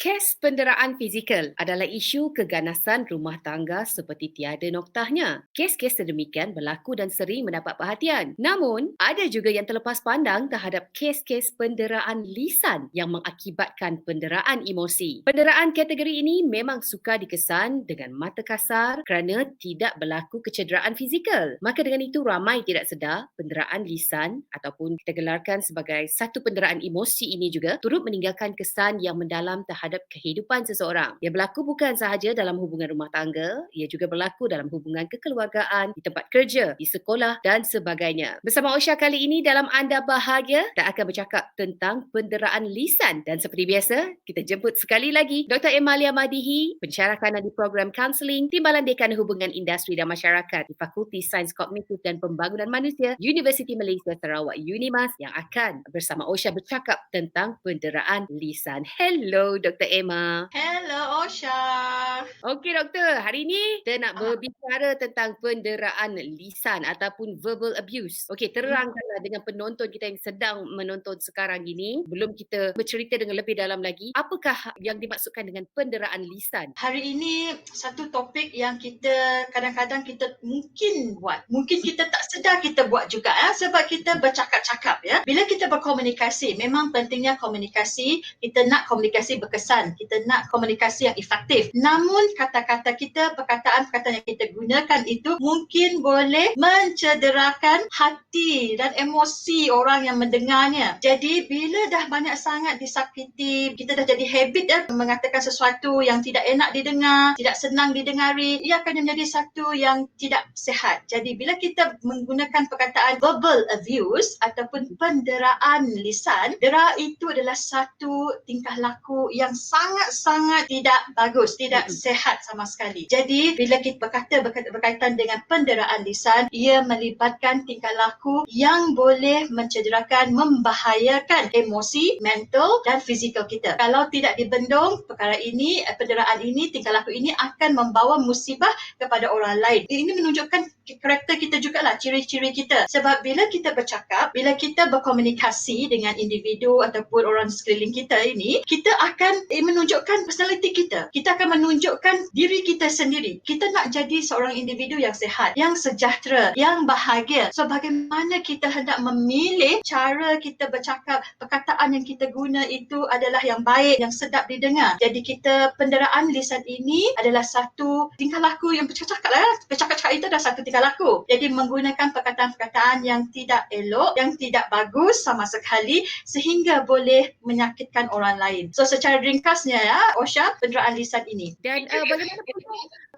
Kes penderaan fizikal adalah isu keganasan rumah tangga seperti tiada noktahnya. Kes-kes sedemikian berlaku dan sering mendapat perhatian. Namun, ada juga yang terlepas pandang terhadap kes-kes penderaan lisan yang mengakibatkan penderaan emosi. Penderaan kategori ini memang suka dikesan dengan mata kasar kerana tidak berlaku kecederaan fizikal. Maka dengan itu ramai tidak sedar penderaan lisan ataupun kita gelarkan sebagai satu penderaan emosi ini juga turut meninggalkan kesan yang mendalam terhadap kehidupan seseorang. Ia berlaku bukan sahaja dalam hubungan rumah tangga, ia juga berlaku dalam hubungan kekeluargaan, di tempat kerja, di sekolah dan sebagainya. Bersama Osha kali ini dalam Anda Bahagia, kita akan bercakap tentang penderaan lisan dan seperti biasa, kita jemput sekali lagi Dr. Emalia Madihi, pensyarah kanan di program Counselling, Timbalan Dekan Hubungan Industri dan Masyarakat di Fakulti Sains Kognitif dan Pembangunan Manusia, Universiti Malaysia Sarawak UNIMAS yang akan bersama Osha bercakap tentang penderaan lisan. Hello Dr. Emma. Hello, Osha. Okey doktor, hari ini kita nak Ah, berbicara tentang penderaan lisan ataupun verbal abuse. Okey, terangkanlah dengan penonton kita yang sedang menonton sekarang ini, belum kita bercerita dengan lebih dalam lagi, apakah yang dimaksudkan dengan penderaan lisan? Hari ini satu topik yang kita kadang-kadang kita mungkin buat. Mungkin kita tak sedar kita buat juga sebab kita bercakap-cakap ya. Bila kita berkomunikasi, memang pentingnya komunikasi. Kita nak komunikasi berkesan. Kita nak komunikasi yang efektif. Namun kata-kata kita, perkataan-perkataan yang kita gunakan itu mungkin boleh mencederakan hati dan emosi orang yang mendengarnya. Jadi bila dah banyak sangat disakiti, kita dah jadi habit mengatakan sesuatu yang tidak enak didengar, tidak senang didengari, ia akan menjadi satu yang tidak sihat. Jadi bila kita menggunakan perkataan verbal abuse ataupun penderaan lisan, dera itu adalah satu tingkah laku yang sangat-sangat tidak bagus, tidak sihat sama sekali. Jadi bila kita berkaitan dengan penderaan lisan, ia melibatkan tingkah laku yang boleh mencederakan, membahayakan emosi, mental dan fizikal kita. Kalau tidak dibendung, perkara ini, penderaan ini, tingkah laku ini akan membawa musibah kepada orang lain. Ini menunjukkan karakter kita jugalah, ciri-ciri kita. Sebab bila kita bercakap, bila kita berkomunikasi dengan individu ataupun orang sekeliling kita ini, kita akan menunjukkan personality kita. Kita akan menunjukkan diri kita sendiri. Kita nak jadi seorang individu yang sihat, yang sejahtera, yang bahagia. So bagaimana kita hendak memilih cara kita bercakap, perkataan yang kita guna itu adalah yang baik, yang sedap didengar. Jadi kita, penderaan lisan ini adalah satu tingkah laku yang bercakap lah. Bercakap-cakap itu adalah satu tingkah laku. Jadi menggunakan perkataan-perkataan yang tidak elok, yang tidak bagus sama sekali sehingga boleh menyakitkan orang lain. So secara ringkasnya Osha, penderaan lisan ini. Dan bagaimana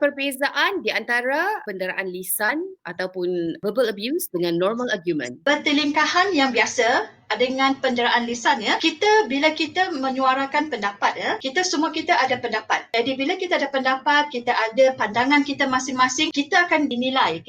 perbezaan di antara penderaan lisan ataupun verbal abuse dengan normal argument? Pertelingkahan yang biasa dengan penderaan lisan bila kita menyuarakan pendapat kita semua kita ada pendapat. Jadi bila kita ada pendapat, kita ada pandangan kita masing-masing, kita akan dinilai.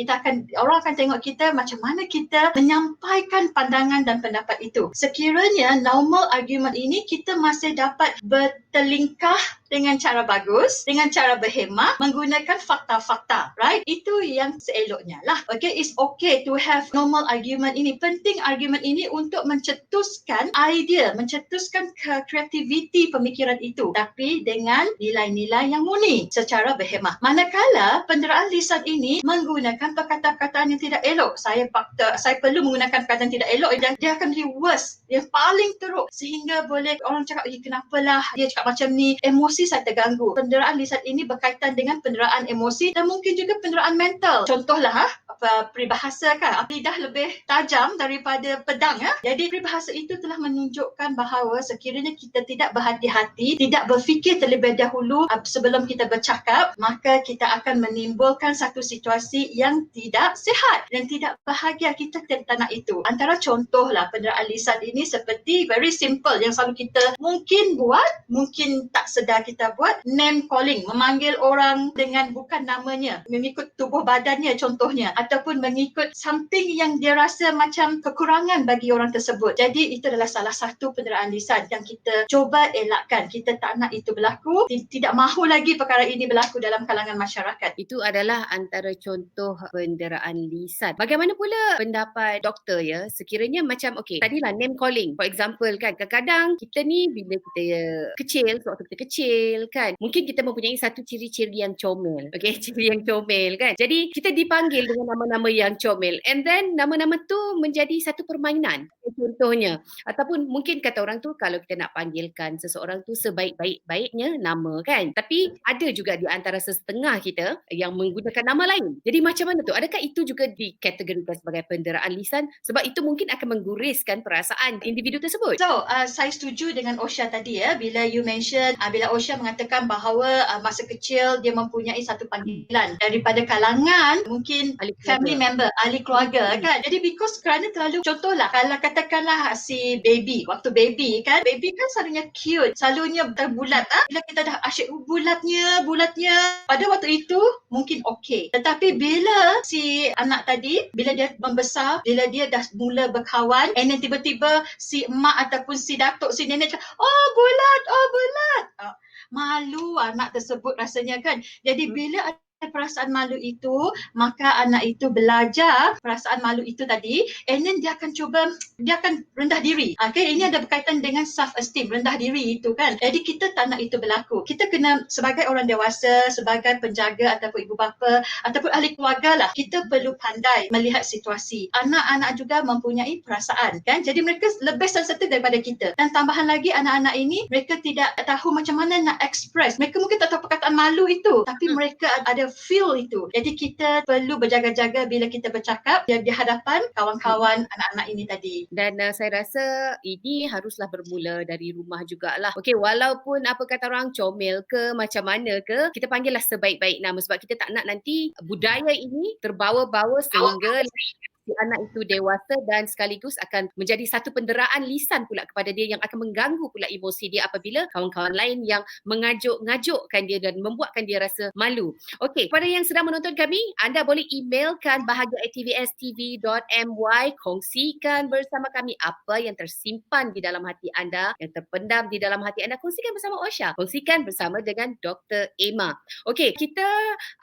Orang akan tengok kita macam mana kita menyampaikan pandangan dan pendapat itu. Sekiranya normal argument ini kita masih dapat bertelingkah dengan cara bagus, dengan cara berhemah, menggunakan fakta-fakta, right? Itu yang seeloknya lah. Okay, it's okay to have normal argument ini. Penting argument ini untuk mencetuskan idea, mencetuskan kreativiti pemikiran itu, tapi dengan nilai-nilai yang murni, secara berhemah. Manakala penderaan lisan ini menggunakan perkataan-perkataan yang tidak elok, saya perlu menggunakan perkataan tidak elok, dan dia akan menjadi worst, yang paling teruk, sehingga boleh orang cakap, kenapalah dia cakap macam ni, emosi saya terganggu. Penderaan lisan ini berkaitan dengan penderaan emosi dan mungkin juga penderaan mental. Contohlah peribahasa kan, lidah lebih tajam daripada pedang Jadi peribahasa itu telah menunjukkan bahawa sekiranya kita tidak berhati-hati, tidak berfikir terlebih dahulu sebelum kita bercakap, maka kita akan menimbulkan satu situasi yang tidak sihat dan tidak bahagia. Kita tak nak itu. Antara contohlah penderaan lisan ini seperti very simple yang selalu kita mungkin buat, mungkin tak sedar kita buat, name calling, memanggil orang dengan bukan namanya, mengikut tubuh badannya contohnya, ataupun mengikut something yang dia rasa macam kekurangan bagi orang tersebut. Jadi itu adalah salah satu penderaan lisan yang kita cuba elakkan. Kita tak nak itu berlaku, tidak mahu lagi perkara ini berlaku dalam kalangan masyarakat. Itu adalah antara contoh penderaan lisan. Bagaimana pula pendapat doktor ya, sekiranya macam tadilah name calling. For example kan, kadang-kadang kita ni bila kita kecil, waktu kita kecil kan, mungkin kita mempunyai satu ciri-ciri yang comel. Ciri yang comel kan. Jadi kita dipanggil dengan nama-nama yang comel, and then nama-nama tu menjadi satu permainan. Contohnya, ataupun mungkin kata orang tu, kalau kita nak panggilkan seseorang tu sebaik-baiknya nama kan. Tapi ada juga di antara setengah kita yang menggunakan nama lain. Jadi macam mana tu? Adakah itu juga dikategorikan sebagai penderaan lisan? Sebab itu mungkin akan mengguriskan perasaan individu tersebut. So, saya setuju dengan Osha tadi ya. Bila you mention, bila Osha mengatakan bahawa masa kecil dia mempunyai satu panggilan daripada kalangan mungkin family member, ahli keluarga kan. Jadi because kerana terlalu, contohlah kalau katakanlah si baby, waktu baby kan selalunya cute, selalunya terbulat. Bila kita dah asyik bulatnya, pada waktu itu mungkin okey. Tetapi bila si anak tadi, bila dia membesar, bila dia dah mula berkawan, and then tiba-tiba si emak ataupun si datuk, si nenek cakap, oh bulat. Malu anak tersebut rasanya kan. Jadi bila ada perasaan malu itu, maka anak itu belajar perasaan malu itu tadi, and then dia akan rendah diri. Ini ada berkaitan dengan self esteem, rendah diri itu kan. Jadi kita tak nak itu berlaku. Kita kena sebagai orang dewasa, sebagai penjaga ataupun ibu bapa ataupun ahli keluarga lah, kita perlu pandai melihat situasi. Anak-anak juga mempunyai perasaan kan. Jadi mereka lebih sensitif daripada kita. Dan tambahan lagi, anak-anak ini mereka tidak tahu macam mana nak express. Mereka mungkin tak tahu perkataan malu itu, tapi mereka ada feel itu. Jadi kita perlu berjaga-jaga bila kita bercakap di hadapan kawan-kawan anak-anak ini tadi. Dan saya rasa ini haruslah bermula dari rumah jugalah. Walaupun apa kata orang, comel ke macam mana ke, kita panggillah sebaik-baik nama, sebab kita tak nak nanti budaya ini terbawa-bawa sehingga si anak itu dewasa dan sekaligus akan menjadi satu penderaan lisan pula kepada dia, yang akan mengganggu pula emosi dia apabila kawan-kawan lain yang mengajuk-ngajukkan dia dan membuatkan dia rasa malu. Kepada yang sedang menonton kami, anda boleh emailkan bahagia@tvstv.my, kongsikan bersama kami apa yang tersimpan di dalam hati anda, yang terpendam di dalam hati anda. Kongsikan bersama Osha, kongsikan bersama dengan Dr. Emma. Kita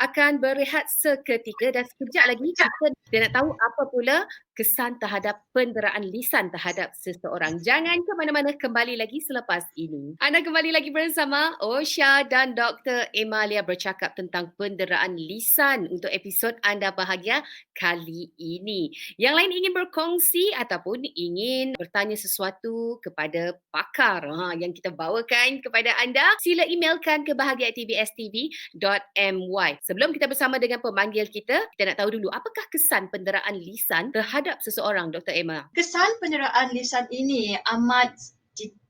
akan berehat seketika dan sekejap lagi kita nak tahu apa pula kesan terhadap penderaan lisan terhadap seseorang. Jangan ke mana-mana, kembali lagi selepas ini. Anda kembali lagi bersama Osha dan Dr. Emalia bercakap tentang penderaan lisan untuk episod Anda Bahagia kali ini. Yang lain ingin berkongsi ataupun ingin bertanya sesuatu kepada pakar yang kita bawakan kepada anda, sila emailkan ke bahagia@tvstv.my. Sebelum kita bersama dengan pemanggil kita nak tahu dulu apakah kesan penderaan lisan terhadap seseorang, Dr. Emma. Kesan penderaan lisan ini amat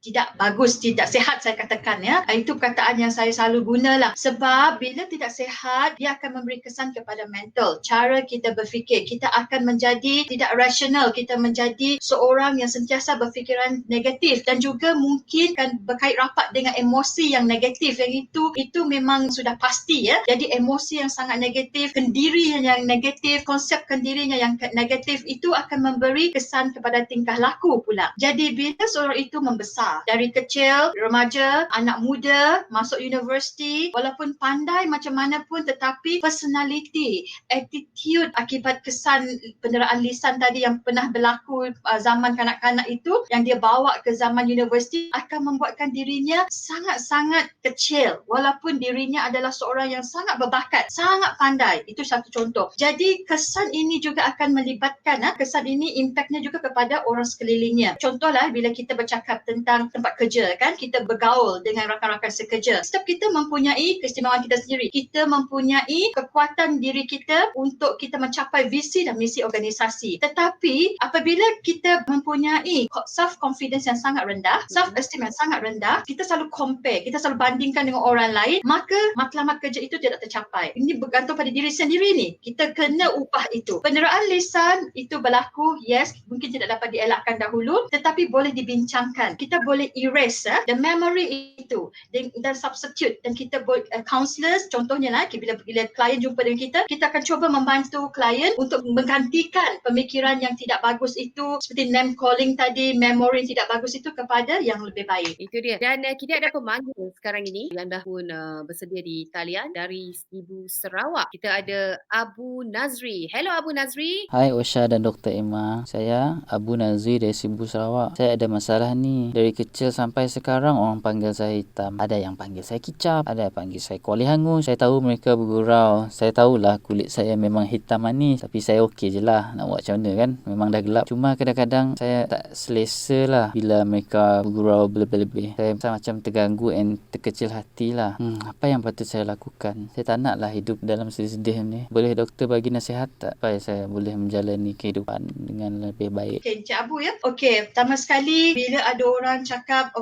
tidak bagus, tidak sihat saya katakan ya. Itu perkataan yang saya selalu gunalah. Sebab bila tidak sihat, dia akan memberi kesan kepada mental. Cara kita berfikir, kita akan menjadi tidak rasional. Kita menjadi seorang yang sentiasa berfikiran negatif dan juga mungkin akan berkait rapat dengan emosi yang negatif. Yang itu memang sudah pasti ya. Jadi emosi yang sangat negatif, kendiri yang negatif, konsep kendirinya yang negatif itu akan memberi kesan kepada tingkah laku pula. Jadi bila seorang itu membesar, dari kecil, remaja, anak muda, masuk universiti, walaupun pandai macam mana pun, tetapi personality, attitude akibat kesan penderaan lisan tadi yang pernah berlaku zaman kanak-kanak itu, yang dia bawa ke zaman universiti, akan membuatkan dirinya sangat-sangat kecil walaupun dirinya adalah seorang yang sangat berbakat, sangat pandai. Itu satu contoh. Jadi kesan ini juga akan melibatkan, kesan ini impaknya juga kepada orang sekelilingnya. Contohlah bila kita bercakap tentang tempat kerja kan, kita bergaul dengan rakan-rakan sekerja. Setiap kita mempunyai keistimewaan kita sendiri. Kita mempunyai kekuatan diri kita untuk kita mencapai visi dan misi organisasi. Tetapi apabila kita mempunyai self-confidence yang sangat rendah, self-esteem yang sangat rendah, kita selalu compare, kita selalu bandingkan dengan orang lain, maka matlamat kerja itu tidak tercapai. Ini bergantung pada diri sendiri ni. Kita kena ubah itu. Penderaan lisan itu berlaku, yes, mungkin tidak dapat dielakkan dahulu, tetapi boleh dibincangkan. Kita boleh erase the memory itu dan substitute, dan kita counselors contohnya lah, bila klien jumpa dengan kita akan cuba membantu klien untuk menggantikan pemikiran yang tidak bagus itu, seperti name calling tadi, memory yang tidak bagus itu kepada yang lebih baik. Itu dia. Dan kita ada pemanggil sekarang ini yang dah pun bersedia di talian dari Ibu Sarawak. Kita ada Abu Nazri. Hello Abu Nazri. Hai Osha dan Dr. Emma. Saya Abu Nazri dari Sibu Sarawak. Saya ada masalah ni. Dari kecil sampai sekarang orang panggil saya hitam. Ada yang panggil saya kicap. Ada yang panggil saya kuali hangus. Saya tahu mereka bergurau. Saya tahulah kulit saya memang hitam manis. Tapi saya okey je lah. Nak buat macam mana kan? Memang dah gelap. Cuma kadang-kadang saya tak selesa lah bila mereka bergurau berlebih-lebih. Saya macam terganggu and terkecil hati lah. Apa yang patut saya lakukan? Saya tak nak lah hidup dalam sedih-sedih ni. Boleh doktor bagi nasihat tak? Supaya saya boleh menjalani kehidupan dengan lebih baik. Okey, Encik Abu ya. Okey, pertama sekali bila ada orang cakap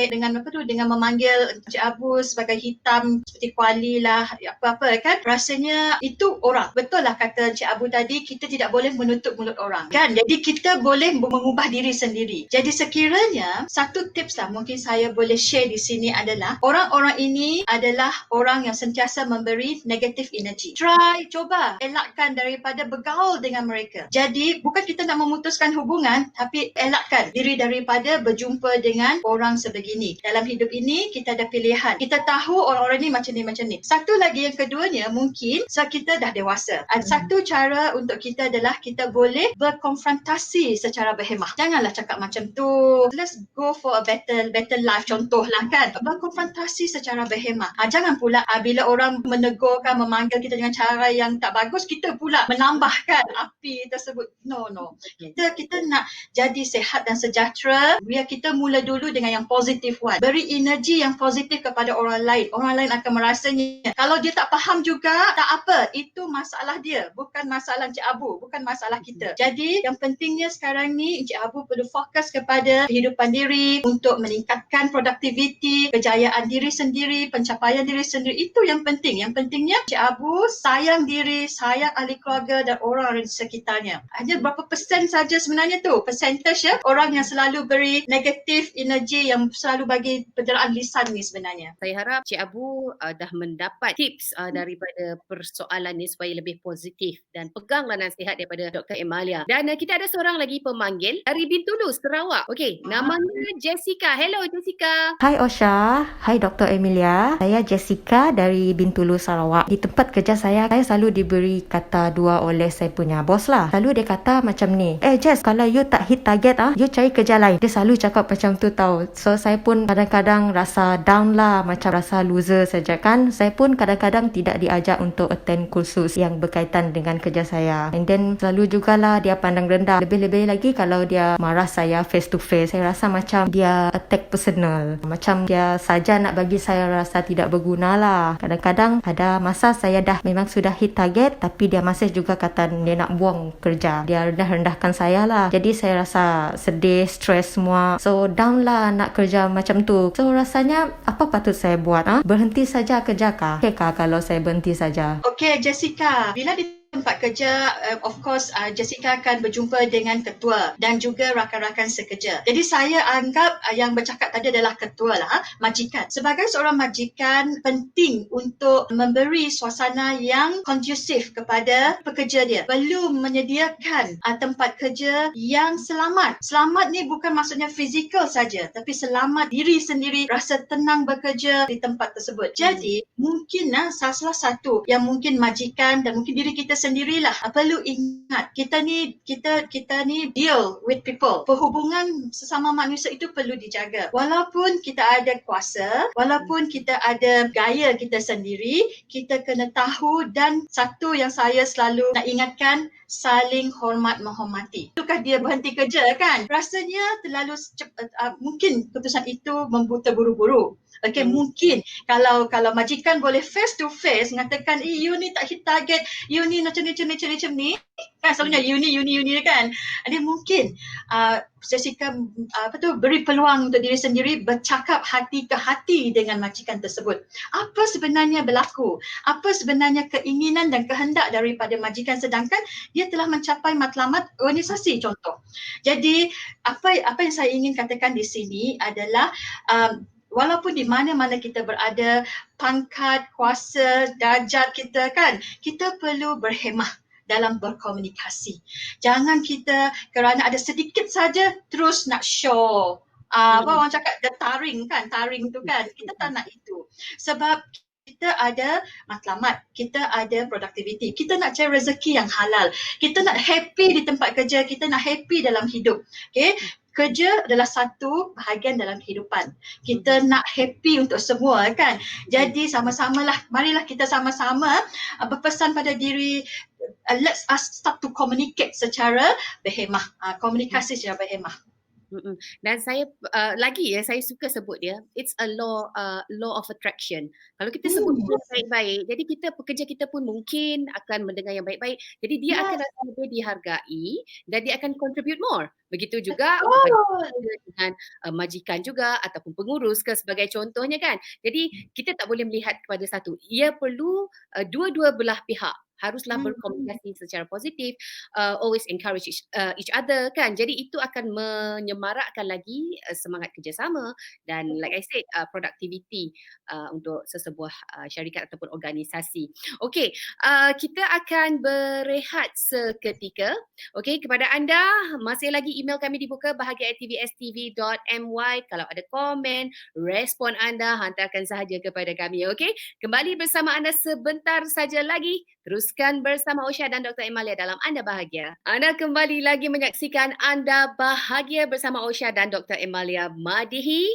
dengan memanggil Encik Abu sebagai hitam seperti kuali lah, apa-apa kan, rasanya itu orang. Betul lah kata Encik Abu tadi, kita tidak boleh menutup mulut orang. Kan? Jadi kita boleh mengubah diri sendiri. Jadi sekiranya satu tips lah mungkin saya boleh share di sini adalah, orang-orang ini adalah orang yang sentiasa memberi negative energy. Cuba elakkan daripada bergaul dengan mereka. Jadi bukan kita nak memutuskan hubungan, tapi elakkan diri daripada berjumpa dengan orang sebegini. Dalam hidup ini kita ada pilihan. Kita tahu orang-orang ni macam ni. Satu lagi yang keduanya, mungkin kita dah dewasa. Satu cara untuk kita adalah kita boleh berkonfrontasi secara berhemah. Janganlah cakap macam tu. Let's go for a better life, contohlah kan. Berkonfrontasi secara berhemah. Jangan pula bila orang menegurkan, memanggil kita dengan cara yang tak bagus, kita pula menambahkan api tersebut. No. Kita nak jadi sehat dan sejahtera, biar kita mula dulu dengan yang positif one. Beri energi yang positif kepada orang lain. Orang lain akan merasanya. Kalau dia tak faham juga, tak apa. Itu masalah dia. Bukan masalah Encik Abu. Bukan masalah kita. Jadi yang pentingnya sekarang ni, Encik Abu perlu fokus kepada kehidupan diri untuk meningkatkan produktiviti, kejayaan diri sendiri, pencapaian diri sendiri. Itu yang penting. Yang pentingnya Encik Abu sayang diri, sayang ahli keluarga dan orang di sekitarnya. Hanya berapa persen saja sebenarnya tu, percentage ya, orang yang selalu beri negatif energi, yang selalu bagi penderaan lisan ni sebenarnya. Saya harap Cik Abu dah mendapat tips daripada persoalan ni supaya lebih positif, dan peganglah nasihat daripada Dr. Emalia. Dan kita ada seorang lagi pemanggil dari Bintulu, Sarawak. Okey, namanya Jessica. Hello Jessica. Hai Osha, hai Dr. Emilia. Saya Jessica dari Bintulu, Sarawak. Di tempat kerja saya selalu diberi kata dua oleh saya punya bos lah. Selalu dia kata macam ni, Jess, kalau you tak hit target you cari kerja lain. Dia selalu cakap macam tu tau. So saya pun kadang-kadang rasa down lah, macam rasa loser saja kan. Saya pun kadang-kadang tidak diajak untuk attend kursus yang berkaitan dengan kerja saya. And then selalu jugalah dia pandang rendah. Lebih-lebih lagi kalau dia marah saya face to face. Saya rasa macam dia attack personal. Macam dia saja nak bagi saya rasa tidak berguna lah. Kadang-kadang ada masa saya dah memang sudah hit target, tapi dia masih juga kata dia nak buang kerja. Dia rendah-rendahkan saya lah. Jadi saya rasa sedih, stres semua. So down lah nak kerja macam tu. So rasanya apa patut saya buat? Berhenti saja kerja kah? Okay kah kalau saya berhenti saja? Okey Jessica, bila di tempat kerja, of course Jessica akan berjumpa dengan ketua dan juga rakan-rakan sekerja. Jadi saya anggap yang bercakap tadi adalah ketua lah, majikan. Sebagai seorang majikan, penting untuk memberi suasana yang kondusif kepada pekerja dia. Perlu menyediakan tempat kerja yang selamat. Selamat ni bukan maksudnya fizikal saja, tapi selamat diri sendiri, rasa tenang bekerja di tempat tersebut. Jadi mungkin salah satu yang mungkin majikan dan mungkin diri kita sendirilah perlu ingat, kita ni deal with people. Perhubungan sesama manusia itu perlu dijaga. Walaupun kita ada kuasa, walaupun kita ada gaya kita sendiri, kita kena tahu, dan satu yang saya selalu nak ingatkan, saling hormat menghormati. Itukah dia berhenti kerja kan? Rasanya terlalu mungkin keputusan itu terburu-buru. Okay, mungkin kalau majikan boleh face to face mengatakan, you ni tak hit target, you ni macam ni kan, selalunya uni kan. Dia mungkin Jessica beri peluang untuk diri sendiri bercakap hati ke hati dengan majikan tersebut. Apa sebenarnya berlaku? Apa sebenarnya keinginan dan kehendak daripada majikan, sedangkan dia telah mencapai matlamat organisasi contoh. Jadi apa yang saya ingin katakan di sini adalah walaupun di mana-mana kita berada, pangkat, kuasa, darjat kita kan, kita perlu berhemah dalam berkomunikasi. Jangan kita kerana ada sedikit saja terus nak show. Apa orang cakap, taring tu kan. Kita tak nak itu. Sebab kita ada matlamat, kita ada productivity, kita nak cari rezeki yang halal, kita nak happy di tempat kerja, kita nak happy dalam hidup. Okay? Kerja adalah satu bahagian dalam kehidupan. Kita nak happy untuk semua kan. Jadi sama-samalah, marilah kita sama-sama berpesan pada diri, let's us start to communicate secara berhemah. Komunikasi secara berhemah. Dan saya saya suka sebut dia, it's a law of attraction. Kalau kita sebut baik-baik, jadi pekerja kita pun mungkin akan mendengar yang baik-baik. Jadi dia akan rasa lebih dihargai dan dia akan contribute more. Begitu juga dengan majikan juga ataupun pengurus ke sebagai contohnya kan. Jadi kita tak boleh melihat kepada satu. Ia perlu dua-dua belah pihak haruslah berkomunikasi secara positif, always encourage each other kan. Jadi itu akan menyemarakkan lagi semangat kerjasama dan like I said, productivity untuk sesebuah syarikat ataupun organisasi. Okey, kita akan berehat seketika. Okey, kepada anda masih lagi email kami dibuka bahagia@tvstv.my. Kalau ada komen, respon anda hantarkan sahaja kepada kami. Okey, kembali bersama anda sebentar saja lagi. Teruskan bersama Osha dan Dr. Emalia dalam Anda Bahagia. Anda kembali lagi menyaksikan Anda Bahagia bersama Osha dan Dr. Emalia Madihi,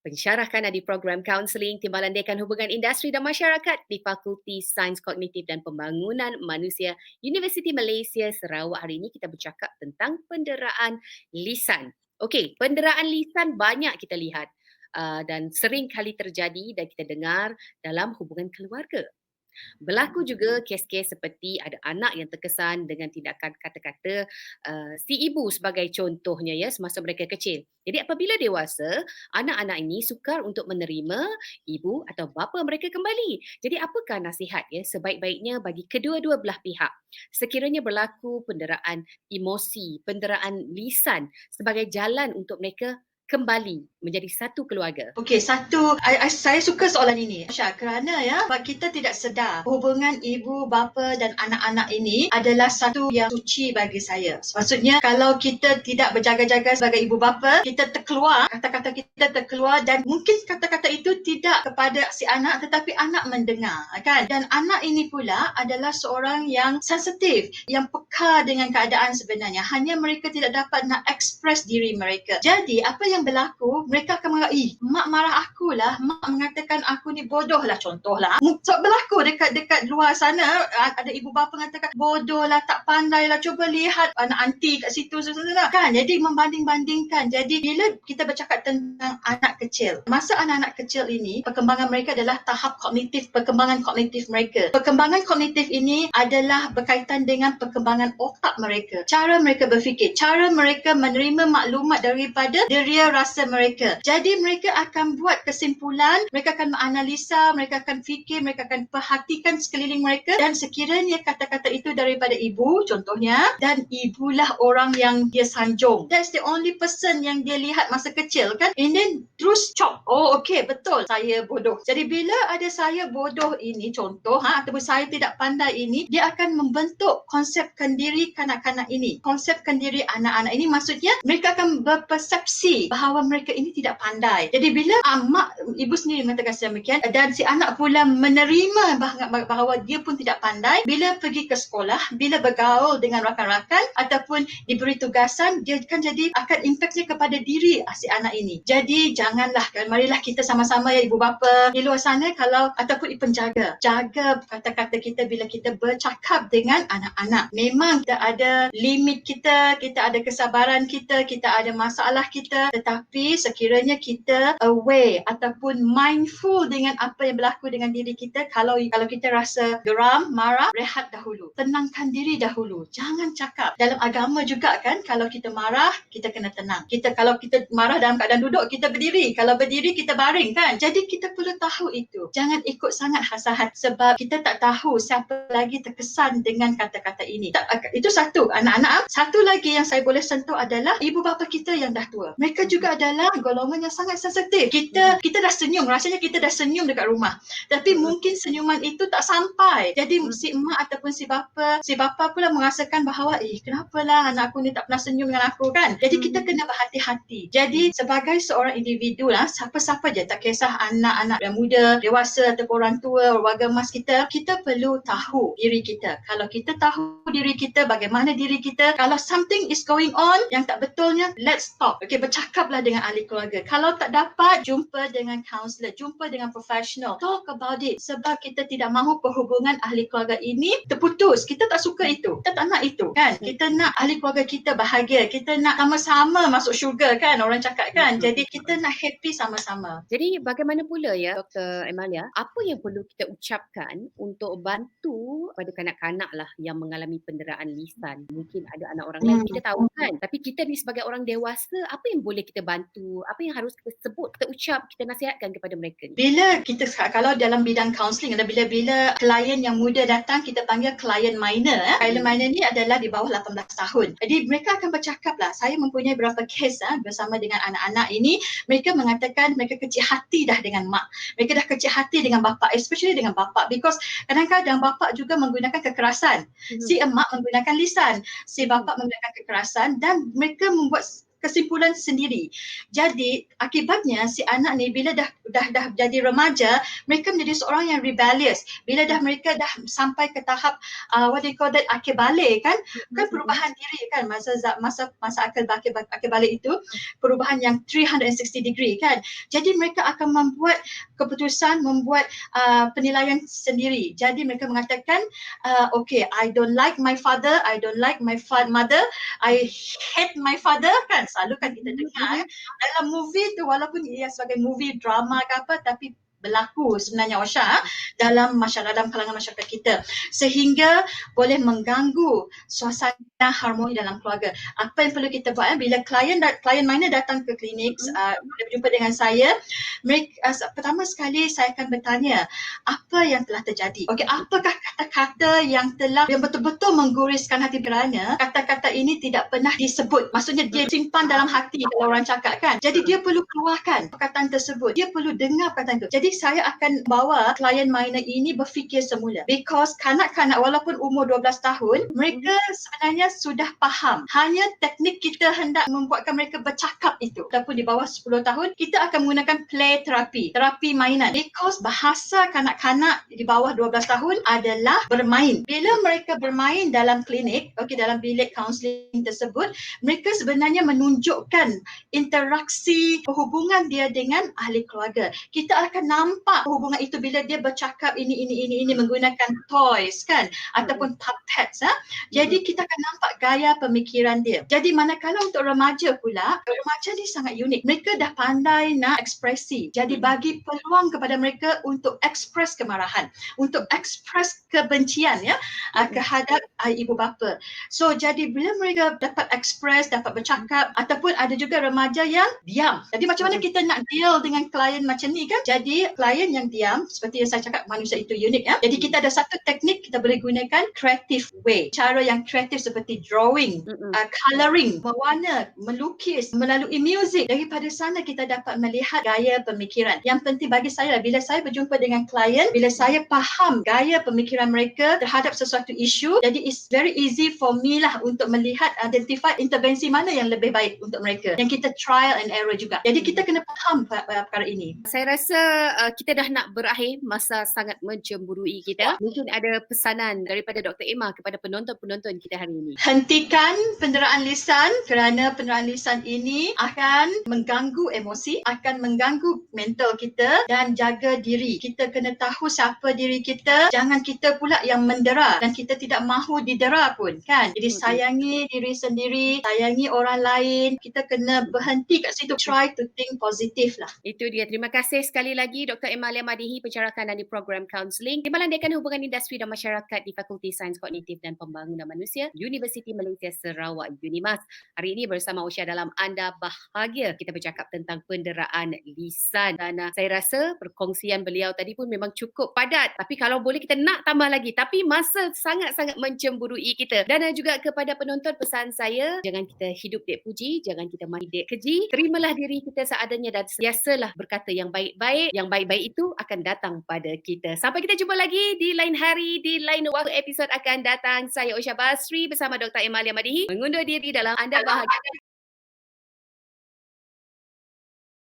pensyarah kanan di program kaunseling Timbalan Dekan Hubungan Industri dan Masyarakat di Fakulti Sains Kognitif dan Pembangunan Manusia Universiti Malaysia Sarawak. Hari ini kita bercakap tentang penderaan lisan. Okey, penderaan lisan banyak kita lihat dan sering kali terjadi dan kita dengar dalam hubungan keluarga. Berlaku juga kes-kes seperti ada anak yang terkesan dengan tindakan kata-kata si ibu sebagai contohnya ya semasa mereka kecil. Jadi apabila dewasa, anak-anak ini sukar untuk menerima ibu atau bapa mereka kembali. Jadi apakah nasihat ya sebaik-baiknya bagi kedua-dua belah pihak sekiranya berlaku penderaan emosi, penderaan lisan sebagai jalan untuk mereka kembali menjadi satu keluarga? Okey, saya suka soalan ini, Syah, kerana sebab kita tidak sedar hubungan ibu, bapa dan anak-anak ini adalah satu yang suci bagi saya. Maksudnya kalau kita tidak berjaga-jaga sebagai ibu bapa, kita terkeluar, kata-kata kita terkeluar dan mungkin kata-kata itu tidak kepada si anak tetapi anak mendengar kan. Dan anak ini pula adalah seorang yang sensitif, yang peka dengan keadaan sebenarnya. Hanya mereka tidak dapat nak express diri mereka. Jadi apa yang berlaku, mereka akan menganggap, mak marah aku lah, mak mengatakan aku ni bodoh lah, contohlah. So, berlaku dekat luar sana, ada ibu bapa mengatakan bodoh lah, tak pandai lah, cuba lihat anak anti kat situ kan. Jadi membanding-bandingkan. Jadi bila kita bercakap tentang anak kecil, masa anak-anak kecil ini perkembangan mereka adalah tahap kognitif, perkembangan kognitif mereka. Perkembangan kognitif ini adalah berkaitan dengan perkembangan otak mereka, cara mereka berfikir, cara mereka menerima maklumat daripada deria rasa mereka. Jadi mereka akan buat kesimpulan, mereka akan menganalisa, mereka akan fikir, mereka akan perhatikan sekeliling mereka dan sekiranya kata-kata itu daripada ibu contohnya, dan ibulah orang yang dia sanjung. That's the only person yang dia lihat masa kecil kan. And then terus chop. Oh okey, betul, saya bodoh. Jadi bila ada saya bodoh ini contoh ataupun saya tidak pandai ini, dia akan membentuk konsepkan diri kanak-kanak ini. Konsepkan diri anak-anak ini maksudnya mereka akan berpersepsi bahawa mereka ini tidak pandai. Jadi bila mak, ibu sendiri mengatakan sedemikian dan si anak pula menerima bahawa dia pun tidak pandai, bila pergi ke sekolah, bila bergaul dengan rakan-rakan ataupun diberi tugasan, dia akan impaknya kepada diri si anak ini. Jadi janganlah, marilah kita sama-sama ya ibu bapa di luar sana kalau ataupun penjaga, jaga kata-kata kita bila kita bercakap dengan anak-anak. Memang kita ada limit kita ada kesabaran kita ada masalah kita, tetapi sekiranya kita aware ataupun mindful dengan apa yang berlaku dengan diri kita, kalau kita rasa geram, marah, rehat dahulu, tenangkan diri dahulu, jangan cakap. Dalam agama juga kan, kalau kita marah kita kena tenang. Kalau kita marah dalam keadaan duduk, kita berdiri, kalau berdiri kita baring kan. Jadi kita perlu tahu itu, jangan ikut sangat hasad sebab kita tak tahu siapa lagi terkesan dengan kata-kata ini. Itu satu, anak-anak. Satu lagi yang saya boleh sentuh adalah ibu bapa kita yang dah tua. Mereka juga adalah golongan yang sangat sensitif. Kita dah senyum, rasanya kita dah senyum dekat rumah, tapi mungkin senyuman itu tak sampai. Jadi si emak ataupun si bapa pula merasakan bahawa kenapalah anak aku ni tak pernah senyum dengan aku kan. Jadi kita kena berhati-hati. Jadi sebagai seorang individu lah, siapa-siapa je, tak kisah anak-anak yang muda, dewasa ataupun orang tua, warga emas kita perlu tahu diri kita. Kalau kita tahu diri kita, bagaimana diri kita, kalau something is going on yang tak betulnya, let's stop. Okay, bercakaplah dengan ahli keluarga. Kalau tak dapat, jumpa dengan counselor, jumpa dengan professional, talk about it. Sebab kita tidak mahu perhubungan ahli keluarga ini terputus. Kita tak suka itu, kita tak nak itu kan. Kita nak ahli keluarga kita bahagia, kita nak sama-sama masuk syurga kan, orang cakap kan. Jadi kita nak happy sama-sama. Jadi bagaimana pula ya Dr. Emalia, apa yang perlu kita ucapkan untuk bantu pada kanak-kanak lah yang mengalami penderaan lisan? Mungkin ada anak orang lain kita tahu kan, tapi kita ni sebagai orang dewasa, apa yang boleh kita bantu, apa yang harus kita sebut, kita ucap, kita nasihatkan kepada mereka ni? Bila kita, kalau dalam bidang kaunseling, bila klien yang muda datang, kita panggil klien minor. Klien minor ni adalah di bawah 18 tahun. Jadi mereka akan bercakap lah. Saya mempunyai beberapa kes bersama dengan anak-anak ini. Mereka mengatakan mereka kecil hati dah dengan mak. Mereka dah kecil hati dengan bapa, especially dengan bapa, because kadang-kadang bapa juga menggunakan kekerasan. Si emak menggunakan lisan, si bapa menggunakan kekerasan, dan mereka membuat kesimpulan sendiri. Jadi akibatnya si anak ni bila dah jadi remaja, mereka menjadi seorang yang rebellious. Bila mereka dah sampai ke tahap what they call that, akil balik kan, perubahan diri kan, masa akil balik itu perubahan yang 360 degree kan. Jadi mereka akan membuat keputusan, membuat penilaian sendiri. Jadi mereka mengatakan okay, I don't like my father, I don't like my mother, I hate my father kan. Selalu kan kita dengar dalam movie tu, walaupun ia sebagai movie drama ke apa, tapi berlaku sebenarnya Osha dalam kalangan masyarakat kita, sehingga boleh mengganggu suasana harmoni dalam keluarga. Apa yang perlu kita buat bila klien minor datang ke klinik, berjumpa dengan saya, pertama sekali saya akan bertanya apa yang telah terjadi. Okey, apakah kata-kata yang betul-betul mengguriskan hati beranya, kata-kata ini tidak pernah disebut, maksudnya dia simpan dalam hati kalau orang cakap kan. Jadi dia perlu keluarkan perkataan tersebut, dia perlu dengar perkataan itu. Jadi saya akan bawa klien minor ini berfikir semula, because kanak-kanak walaupun umur 12 tahun, mereka sebenarnya sudah faham. Hanya teknik kita hendak membuatkan mereka bercakap itu. Ataupun di bawah 10 tahun, kita akan menggunakan play terapi mainan, because bahasa kanak-kanak di bawah 12 tahun adalah bermain. Bila mereka bermain dalam klinik, dalam bilik kaunseling tersebut, mereka sebenarnya menunjukkan interaksi perhubungan dia dengan ahli keluarga. Kita akan nampak hubungan itu bila dia bercakap ini menggunakan toys kan, ataupun puppets. Jadi kita akan nampak gaya pemikiran dia. Jadi manakala untuk remaja pula, remaja ni sangat unik. Mereka dah pandai nak ekspresi. Jadi bagi peluang kepada mereka untuk ekspres kemarahan, untuk ekspres kebencian kehadap ibu bapa. So jadi bila mereka dapat ekspres, dapat bercakap, ataupun ada juga remaja yang diam. Jadi macam mana kita nak deal dengan klien macam ni kan? Jadi klien yang diam, seperti yang saya cakap, manusia itu unik Jadi kita ada satu teknik kita boleh gunakan, creative way. Cara yang kreatif seperti drawing, coloring, mewarna, melukis, melalui music. Daripada sana kita dapat melihat gaya pemikiran. Yang penting bagi saya, bila saya berjumpa dengan klien, bila saya faham gaya pemikiran mereka terhadap sesuatu isu, jadi it's very easy for me lah untuk melihat, identify intervensi mana yang lebih baik untuk mereka. Yang kita trial and error juga. Jadi kita kena faham perkara ini. Saya rasa kita dah nak berakhir, masa sangat mencemburui kita. Mungkin ada pesanan daripada Dr. Emma kepada penonton-penonton kita hari ini. ini? Hentikan penderaan lisan kerana penderaan lisan ini akan mengganggu emosi, akan mengganggu mental kita dan jaga diri. Kita kena tahu siapa diri kita. Jangan kita pula yang mendera dan kita tidak mahu didera pun kan. Jadi sayangi diri sendiri, sayangi orang lain. Kita kena berhenti kat situ. Try to think positif lah. Itu dia. Terima kasih sekali lagi Dr. Emalia Madihi, pencerah kanan di program Counselling, Timbalan Dekan Hubungan Industri dan Masyarakat di Fakulti Sains Kognitif dan Pembangunan Manusia, Universiti Malaysia Sarawak, UNIMAS. Hari ini bersama Usha dalam Anda Bahagia. Kita bercakap tentang penderaan lisan. Dan saya rasa perkongsian beliau tadi pun memang cukup padat. Tapi kalau boleh kita nak tambah lagi. Tapi masa sangat-sangat mencemburui kita. Dan juga kepada penonton, pesan saya, jangan kita hidup dek puji, jangan kita mati dek keji. Terimalah diri kita seadanya dan biasalah berkata yang baik-baik. Yang baik-baik itu akan datang pada kita. Sampai kita jumpa lagi di lain hari, di lain waktu episod akan datang. Saya Usha Basri bersama Dr. Emalia Madihi mengundur diri dalam Anda Bahagia.